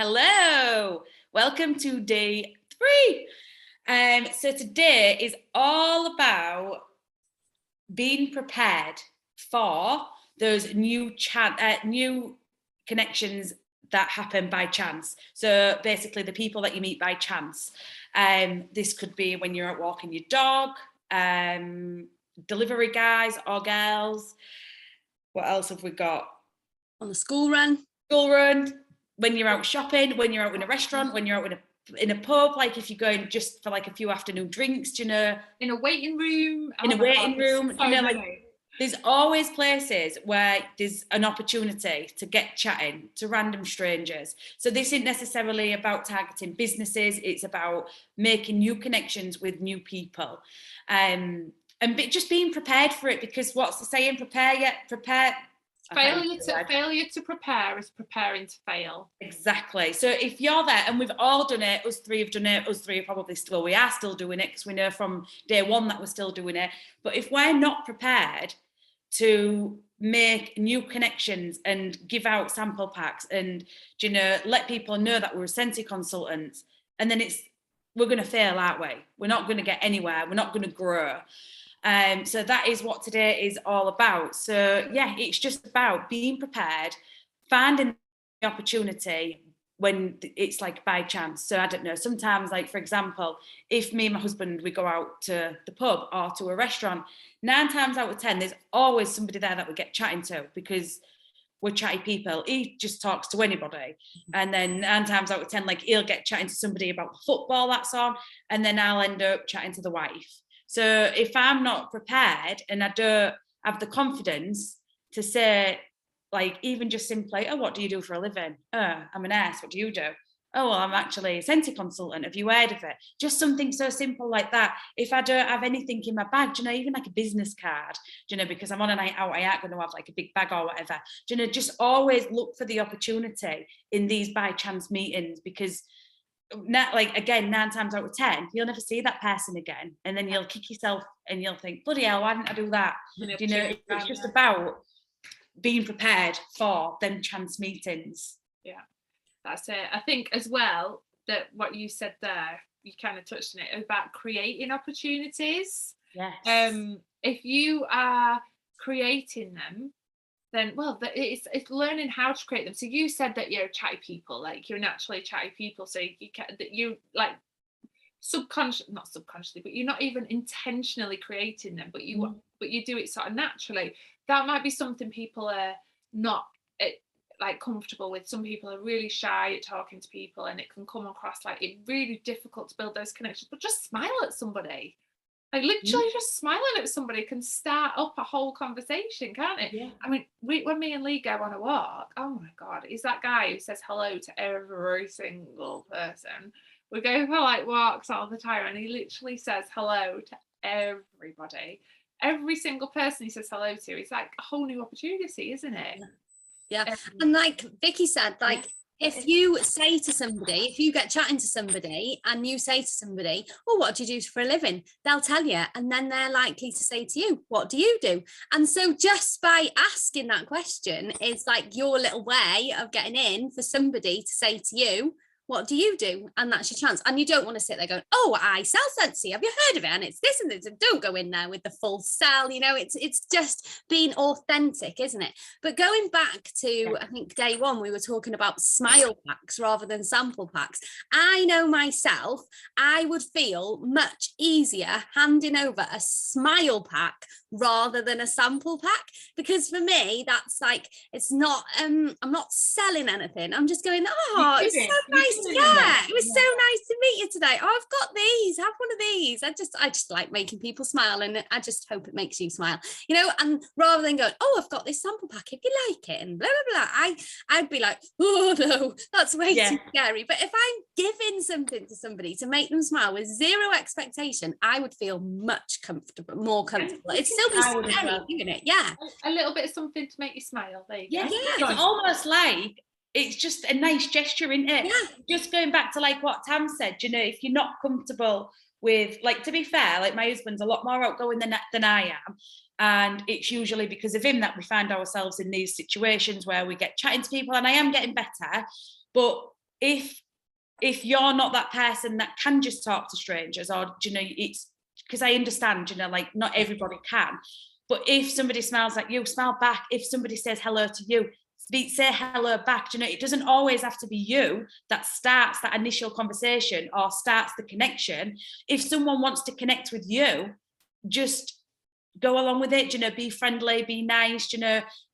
Hello, welcome to day 3. So today is all about being prepared for those new connections that happen by chance. So basically, the people that you meet by chance. This could be when you're out walking your dog, delivery guys or girls. What else have we got? On the school run. School run. When you're out shopping, when you're out in a restaurant, when you're out in a pub, like if you're going just for like a few afternoon drinks, in a waiting room. There's always places where there's an opportunity to get chatting to random strangers. So this isn't necessarily about targeting businesses, it's about making new connections with new people. And just being prepared for it, because what's the saying? Failure to prepare is preparing to fail. Exactly. So if you're there, and we've all done it, us three have done it, us three are probably still, we are still doing it because we know from day one that we're still doing it. But if we're not prepared to make new connections and give out sample packs and, let people know that we're Ascenti consultants, and then we're going to fail, aren't we? We're not going to get anywhere. We're not going to grow. So that is what today is all about. So yeah, it's just about being prepared, finding the opportunity when it's like by chance. So I don't know, sometimes, like for example, if me and my husband, we go out to the pub or to a restaurant, 9 times out of 10, there's always somebody there that we get chatting to because we're chatty people. He just talks to anybody. And then 9 times out of 10, like he'll get chatting to somebody about the football that's on, and then I'll end up chatting to the wife. So if I'm not prepared and I don't have the confidence to say, like, even just simply, oh, what do you do for a living? Oh, I'm a nurse. What do you do? Oh, well, I'm actually a Ascenti consultant. Have you heard of it? Just something so simple like that. If I don't have anything in my bag, even like a business card, because I'm on a night out, I ain't going to have like a big bag or whatever. Just always look for the opportunity in these by chance meetings, because not, like, again, 9 times out of 10 you'll never see that person again, and then you'll kick yourself and you'll think, bloody hell, why didn't I do that? It's just about being prepared for them chance meetings. Yeah, that's it. I think as well that what you said there, you kind of touched on it about creating opportunities. Yes. If you are creating them, then it's learning how to create them. So you said that you're chatty people, like you're naturally chatty people, so you like not subconsciously, but you're not even intentionally creating them, but you do it sort of naturally. That might be something people are not like comfortable with. Some people are really shy at talking to people, and it can come across like it's really difficult to build those connections. But just smile at somebody. Like literally just smiling at somebody can start up a whole conversation, can't it? Yeah. I mean, when me and Lee go on a walk, oh my God, he's that guy who says hello to every single person. We go for like walks all the time, and he literally says hello to everybody. Every single person he says hello to, it's like a whole new opportunity, isn't it? Yeah. And like Vicky said, like, if you say to somebody, if you get chatting to somebody and you say to somebody, well, what do you do for a living? They'll tell you. And then they're likely to say to you, what do you do? And so just by asking that question is like your little way of getting in for somebody to say to you, what do you do? And that's your chance. And you don't want to sit there going, oh, I sell Scentsy. Have you heard of it? And it's this and this. And don't go in there with the full sell. It's just being authentic, isn't it? But going back to, I think, day 1, we were talking about smile packs rather than sample packs. I know myself, I would feel much easier handing over a smile pack rather than a sample pack, because for me, that's like, it's not, I'm not selling anything. I'm just going, oh, it's so nice. Yeah, it was so nice to meet you today. Oh, I've got these. Have one of these. I just like making people smile, and I just hope it makes you smile. And rather than going, oh, I've got this sample pack if you like it, and blah blah blah. I'd be like, oh no, that's way too scary. But if I'm giving something to somebody to make them smile with zero expectation, I would feel much more comfortable. It's still be scary, isn't it? Yeah, a little bit of something to make you smile. There you go. Yeah, it's almost like, it's just a nice gesture, isn't it? Yeah. Just going back to like what Tam said, if you're not comfortable with, like, to be fair, like my husband's a lot more outgoing than I am, and it's usually because of him that we find ourselves in these situations where we get chatting to people, and I am getting better, but if you're not that person that can just talk to strangers, or it's because I understand, like not everybody can, but if somebody smiles at you, smile back. If somebody says hello to you, say hello back. It doesn't always have to be you that starts that initial conversation or starts the connection. If someone wants to connect with you, just go along with it, be friendly, be nice,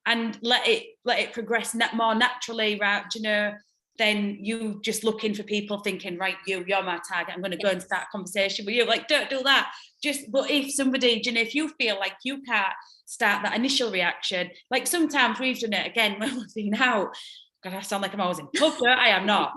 and let it progress more naturally, right? Then you just looking for people thinking, right, you're my target, I'm going to go and start a conversation with you. Like, don't do that. But if somebody, if you feel like you can't start that initial reaction, like sometimes we've done it again when we've been out. God, I sound like I'm always in pub, I am not.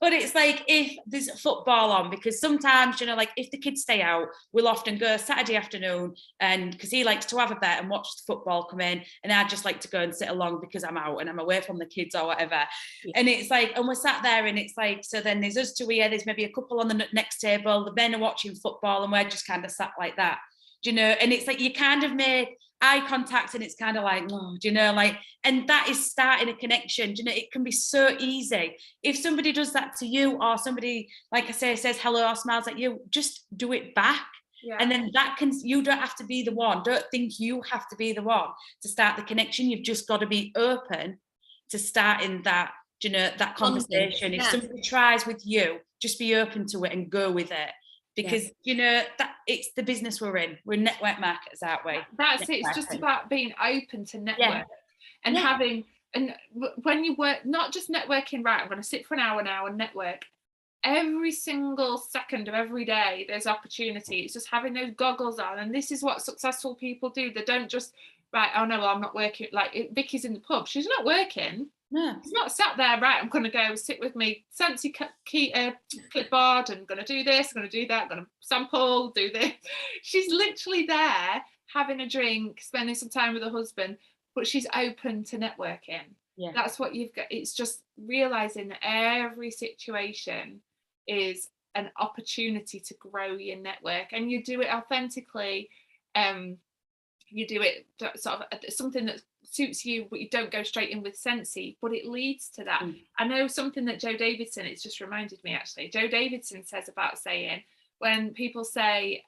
But it's like if there's football on, because sometimes, like if the kids stay out, we'll often go Saturday afternoon, and because he likes to have a bet and watch the football come in, and I just like to go and sit along because I'm out and I'm away from the kids or whatever. Yeah. And it's like, and we're sat there, and it's like, so then there's us two here, there's maybe a couple on the next table, the men are watching football, and we're just kind of sat like that, and it's like you kind of make eye contact, and it's kind of like, oh, and that is starting a connection. It can be so easy. If somebody does that to you, or somebody, like I say, says hello or smiles at you, just do it back. Yeah. And then you don't have to be the one. Don't think you have to be the one to start the connection. You've just got to be open to starting that, that conversation. Yeah. If somebody tries with you, just be open to it and go with it. Because that it's the business we're in. We're network marketers, aren't we? That's it. It's just about being open to network and having, and when you work, not just networking, right, I'm going to sit for an hour now and network. Every single second of every day, there's opportunity. It's just having those goggles on. And this is what successful people do. They don't just, right, oh no, well, I'm not working. Like Vicky's in the pub. She's not working. No. It's not sat there, right, I'm going to go sit with me Scentsy clipboard and going to do this, going to do that, going to sample, do this. She's literally there having a drink, spending some time with her husband, but she's open to networking. Yeah. That's what you've got. It's just realising that every situation is an opportunity to grow your network, and you do it authentically. You do it sort of something that suits you, but you don't go straight in with Scentsy, but it leads to that. I know something that Joe Davidson, it's just reminded me actually, Joe Davidson says about saying, when people say,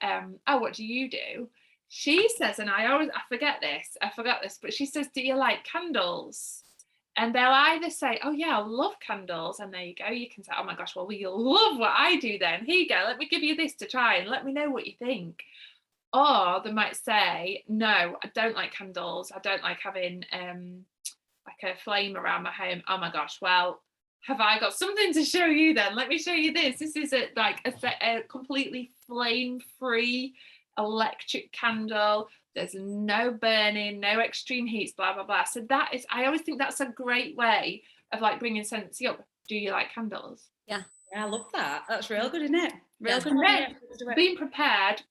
oh, what do you do? She says, and I forget this, but she says, do you like candles? And they'll either say, oh yeah, I love candles. And there you go. You can say, oh my gosh, well, you'll love what I do then. Here you go. Let me give you this to try and let me know what you think. Or they might say, no, I don't like candles. I don't like having like a flame around my home. Oh my gosh, well, have I got something to show you then? Let me show you this. This is a completely flame-free electric candle. There's no burning, no extreme heats, blah, blah, blah. So that is, I always think that's a great way of like bringing Scentsy up. Do you like candles? Yeah. Yeah, I love that. That's real good, isn't it? Real good. Being prepared.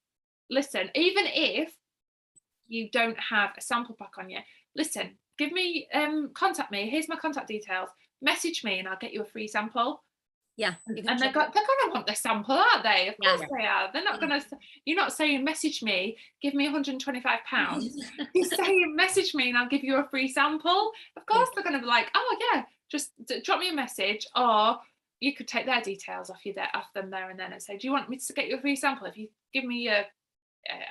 Listen, even if you don't have a sample pack on you, listen, give me, contact me. Here's my contact details. Message me and I'll get you a free sample. Yeah. And they're going to want the sample, aren't they? Of course they are. They're not going to, you're not saying message me, give me £125. You're saying message me and I'll give you a free sample. Of course they're going to be like, oh yeah, just drop me a message, or you could take their details off them there and then and say, do you want me to get you a free sample? If you give me your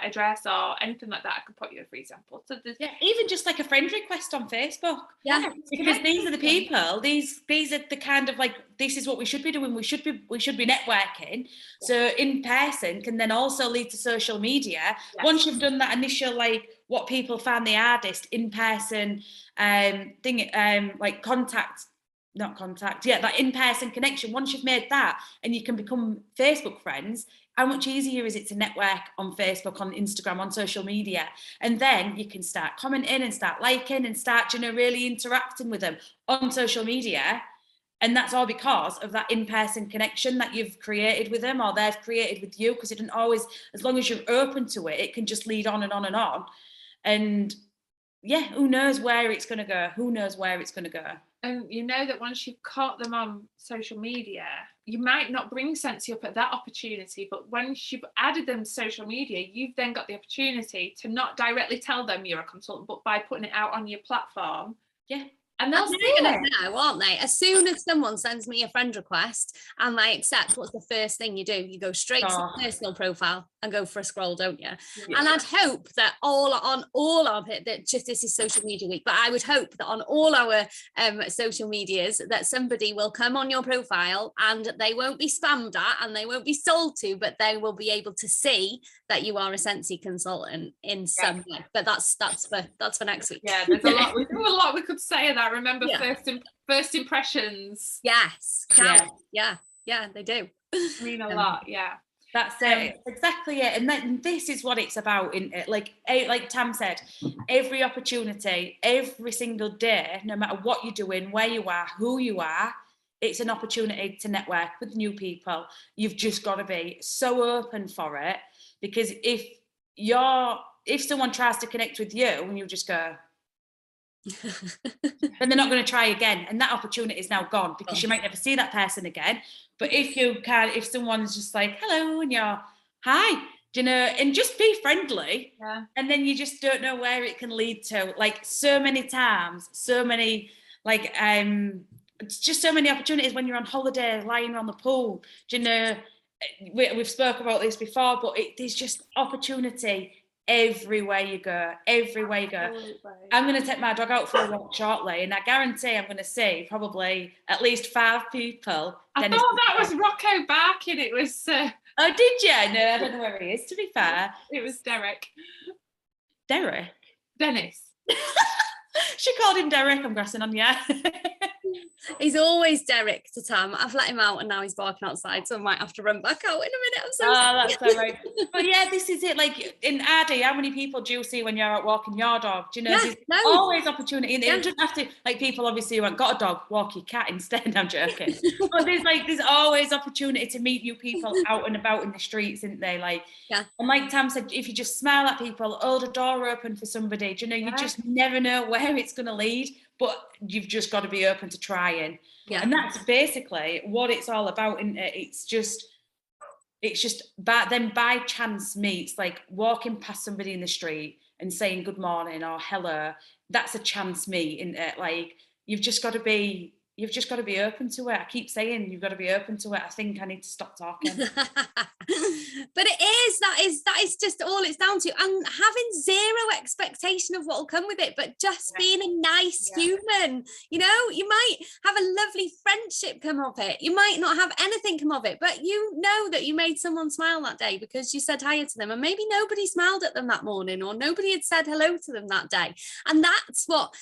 address or anything like that, I could put you a free sample. So even just like a friend request on Facebook. Yeah, because these are the people. These are the kind of like, this is what we should be doing. We should be networking. Yeah. So in person can then also lead to social media. Yes. Once you've done that initial like what people find the hardest in person thing, like that in-person connection. Once you've made that and you can become Facebook friends, how much easier is it to network on Facebook, on Instagram, on social media? And then you can start commenting and start liking and start, really interacting with them on social media. And that's all because of that in-person connection that you've created with them, or they've created with you, because it didn't always, as long as you're open to it, it can just lead on and on and on. And yeah, who knows where it's going to go? Who knows where it's going to go? And you know that once you've caught them on social media, you might not bring Scentsy up at that opportunity, but once you've added them to social media, you've then got the opportunity to not directly tell them you're a consultant, but by putting it out on your platform, And they'll And see they're gonna it. know, aren't they? As soon as someone sends me a friend request and I accept, what's the first thing you do? You go straight to Oh. the personal profile and go for a scroll, don't you? Yeah. And I'd hope that on all of it, that just this is social media week, but I would hope that on all our social medias that somebody will come on your profile and they won't be spammed at and they won't be sold to, but they will be able to see that you are a Sensi consultant in some way. But that's for next week. Yeah, there's a lot. There's a lot we could say of that. Remember, Yeah. first impressions Yes, Yeah. count. Yeah, they do. mean a lot. Yeah. That's it. Exactly it. And then this is what it's about. In it, like Tam said, every opportunity, every single day, no matter what you're doing, where you are, who you are, it's an opportunity to network with new people. You've just got to be so open for it, because if someone tries to connect with you and you just go, then they're not going to try again, and that opportunity is now gone, because you might never see that person again. But if someone's just like hello and you're hi, and just be friendly, Yeah. and then you just don't know where it can lead to. Like so many times, so many it's just so many opportunities when you're on holiday, lying around the pool. We've spoke about this before, but there's just opportunity everywhere you go. Absolutely. I'm going to take my dog out for a walk shortly, and I guarantee I'm going to see probably at least 5 people. I Dennis- thought that was Rocco barking. It was. Oh, did you? No, I don't know where he is, to be fair. It was Derek. Derek? Dennis. She called him Derek, I'm guessing on you. He's always Derek to Tam. I've let him out and now he's barking outside, so I might have to run back out in a minute. I'm so sorry. That's all right. But yeah, this is it. Like in Adi, how many people do you see when you're out walking your dog? Yeah, There's loads. always opportunity. And Yeah. it doesn't have to, like, people obviously who haven't got a dog, walk your cat instead. I'm joking. But there's always opportunity to meet new people out and about in the streets, isn't there? Like, Yeah. And like Tam said, if you just smile at people, hold a door open for somebody, you just never know where it's going to lead, but you've just got to be open to trying. Yeah. And that's basically what it's all about. And it's just by chance meets, like walking past somebody in the street and saying good morning or hello. That's a chance meet, isn't it? Like you've just got to be open to it. I keep saying you've got to be open to it. I think I need to stop talking. But that is just all it's down to, and having zero expectation of what will come with it, but just being a nice human. You might have a lovely friendship come of it, you might not have anything come of it, but you know that you made someone smile that day because you said hi to them, and maybe nobody smiled at them that morning, or nobody had said hello to them that day. And that's what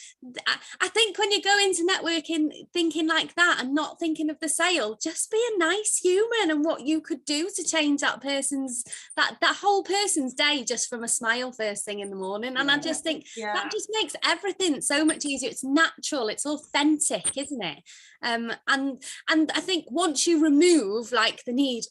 I think when you go into networking thinking like that and not thinking of the sale, just be a nice human and what you could do to change that person's that whole person's day just from a smile first thing in the morning. And I just think that just makes everything so much easier. It's natural, it's authentic, isn't it? And I think once you remove like the need,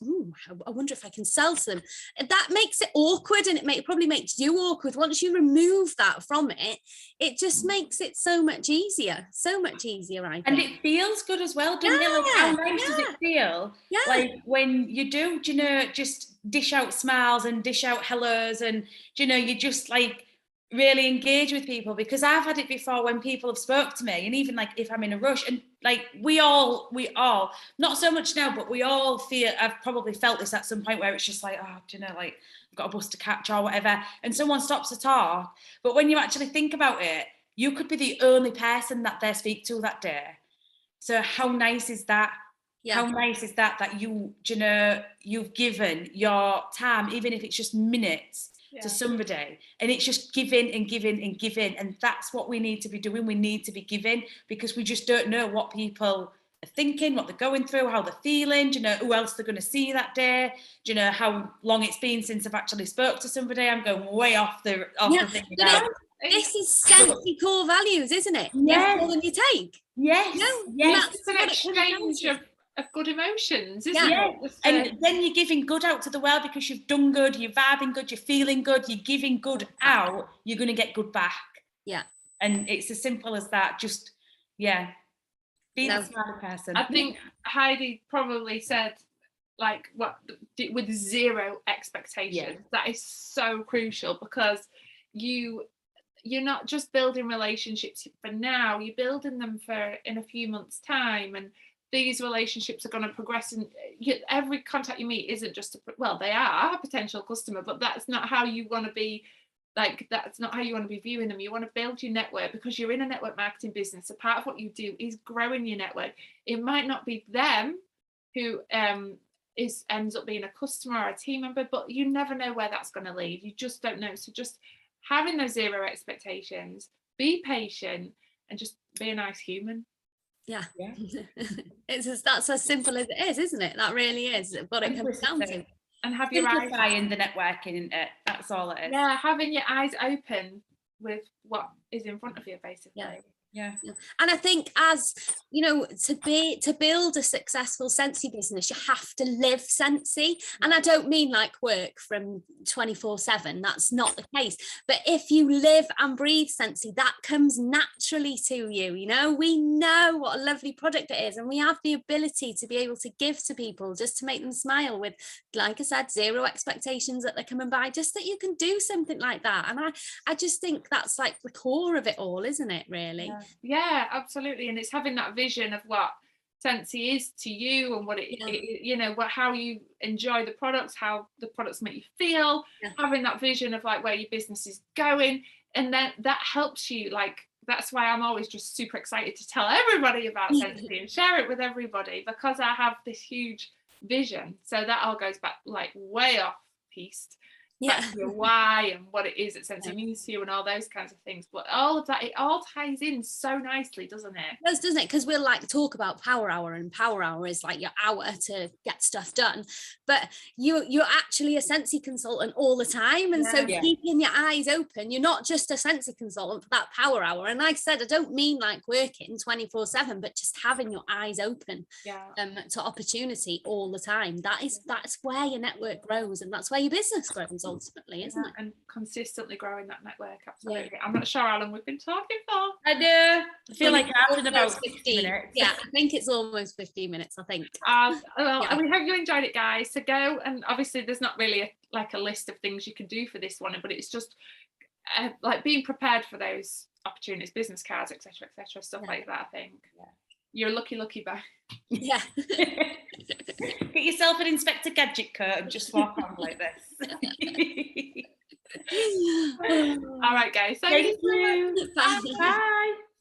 I wonder if I can sell to them, that makes it awkward, and it probably makes you awkward. Once you remove that from it, it just makes it so much easier, I think. And it feels good as well, doesn't it? Like, how nice does it feel? Yeah. Like when you do, just dish out smiles and dish out hellos, and you just like really engage with people. Because I've had it before when people have spoke to me, and even like if I'm in a rush, and like we all not so much now, but we all feel, I've probably felt this at some point where it's just like, like I've got a bus to catch or whatever, and someone stops to talk. But when you actually think about it, you could be the only person that they speak to that day. So how nice is that? Yeah. How nice is that you've given your time, even if it's just minutes, to somebody, and it's just giving and giving and giving. And that's what we need to be doing. We need to be giving, because we just don't know what people are thinking, what they're going through, how they're feeling, who else they're going to see that day, how long it's been since I've actually spoke to somebody. I'm going way off the thing now. This is Sensi core values, isn't it? Yes. More than you take. Yes. Yes. It's an exchange of good emotions, isn't it? And then you're giving good out to the world because you've done good, you're vibing good, you're feeling good, you're giving good out, you're going to get good back. Yeah. And it's as simple as that. Just, be the smart person. I think Heidi probably said, like, what, with zero expectation. That is so crucial, because you you're not just building relationships for now, you're building them for in a few months' time, and these relationships are going to progress, and every contact you meet isn't just well, they are a potential customer, but that's not how you want to be. Like, that's not how you want to be viewing them. You want to build your network, because you're in a network marketing business. So part of what you do is growing your network. It might not be them who ends up being a customer or a team member, but you never know where that's going to lead. You just don't know. So just having those zero expectations, be patient, and just be a nice human. Yeah. Yeah. That's as simple as it is, isn't it? That really is what it comes down to. And have your eyes, Simplifying the networking, isn't it? That's all it is. yeah, having your eyes open with what is in front of you, basically. Yeah. And I think, as you know, to build a successful Scentsy business, you have to live Scentsy. And I don't mean like work from 24/7. That's not the case. But if you live and breathe Scentsy, that comes naturally to you. You know, we know what a lovely product it is, and we have the ability to be able to give to people just to make them smile with, like I said, zero expectations that they're coming by, just that you can do something like that. And I just think that's like the core of it all, isn't it, really? Yeah, absolutely. And it's having that vision of what Scentsy is to you, and what you know, how you enjoy the products, how the products make you feel, having that vision of like where your business is going. And then that helps you, like, that's why I'm always just super excited to tell everybody about Scentsy and share it with everybody, because I have this huge vision. So that all goes back like way off piste. Back to your why and what it is that Scentsy means to you, and all those kinds of things. But all of that, it all ties in so nicely, doesn't it? It does, doesn't it? Because we'll like talk about Power Hour, and Power Hour is like your hour to get stuff done. But you're actually a Scentsy consultant all the time. And so keeping your eyes open, you're not just a Scentsy consultant for that Power Hour. And like I said, I don't mean like working 24/7, but just having your eyes open to opportunity all the time. That's where your network grows, and that's where your business grows ultimately, isn't it? And consistently growing that network. Absolutely. I'm not sure how long we've been talking for. I do. I feel like I've been about 15 minutes. Yeah, I think it's almost 15 minutes, I think. We hope you enjoyed it, guys. So go, and obviously there's not really a list of things you can do for this one, but it's just like being prepared for those opportunities, business cards, etc., stuff like that. I think you're a lucky bag. Yeah. Get yourself an Inspector Gadget coat and just walk on like this. All right, guys. Thank you. Bye. Bye.